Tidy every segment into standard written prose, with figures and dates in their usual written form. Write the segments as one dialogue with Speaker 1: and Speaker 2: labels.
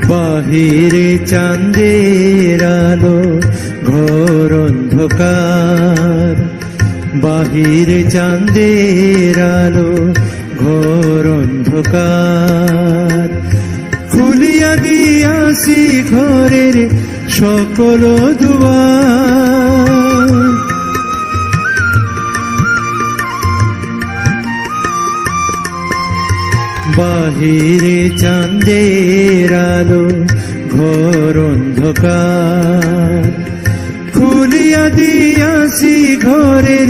Speaker 1: বাহিরে চাঁদের আলো ঘোর অন্ধকার, বাহিরে চাঁদের আলো ঘোর অন্ধকার। খুলিয়া দিয়াছি ঘরের সকল দুয়ার, বাহিরে চাঁদের আলো ঘোর অন্ধকার। খুলিয়া দিয়াছি ঘরের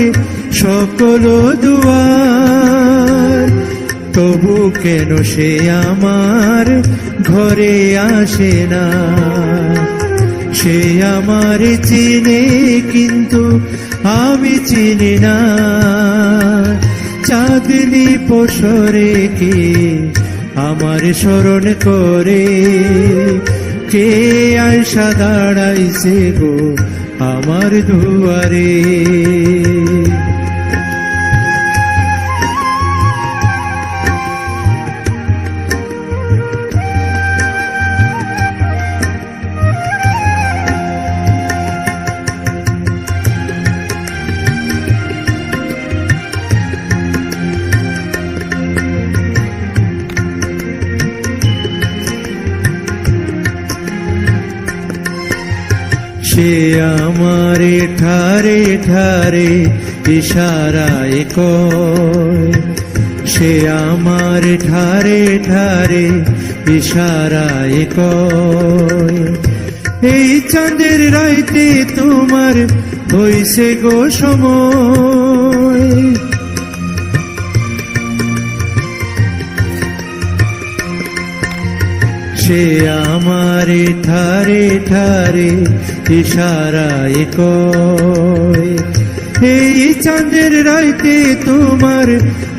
Speaker 1: সকল দুয়ার, তবু কেন সে আমার ঘরে আসে না? সে আমার চিনে কিন্তু আমি চিনি না। চাঁদনি পসরে কি আমার স্মরণ করে, কে আয়সা দাঁড়াইছে গো আমার দুয়ারে। সে আমারে ঠারে ঠারে ইশারায় কয়, সে আমারে ঠারে ঠারে ইশারায় কয়, এই চাঁদের রাইতে তোমার হইছে গো সময়। সে আমারে ঠারে ঠারে ইশারায় কয়, এই চাঁদের রাইতে তোমার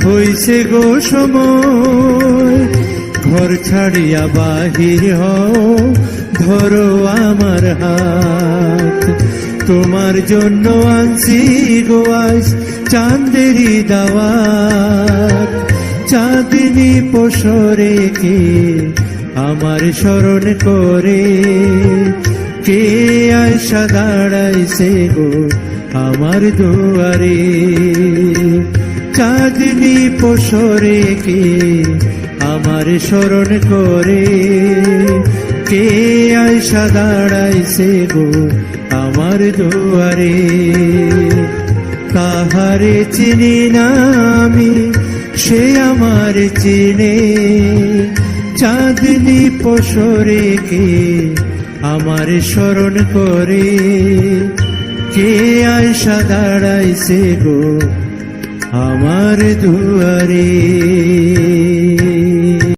Speaker 1: হইছে গো সময়। ঘর ছাড়িয়া বাহির হও, ধরো আমার হাত, তোমার জন্য আনছি গো আজ চাঁদেরই দাওয়াত। চাঁদনি পসরে কে আমার স্মরণ করে, কে আয়সা দাঁড়াইছে গো আমার দুয়ারে। চাঁদনি পসরে কে আমার স্মরণ করে, কে আয়সা দাঁড়াইছে গো আমার দুয়ারে। তাহারে চিনি না আমি, সে আমার চিনে, চাঁদনি পসরে কে আমার স্মরণ করে, কে আয়সা দাঁড়াইছে গো আমার দুয়ারে।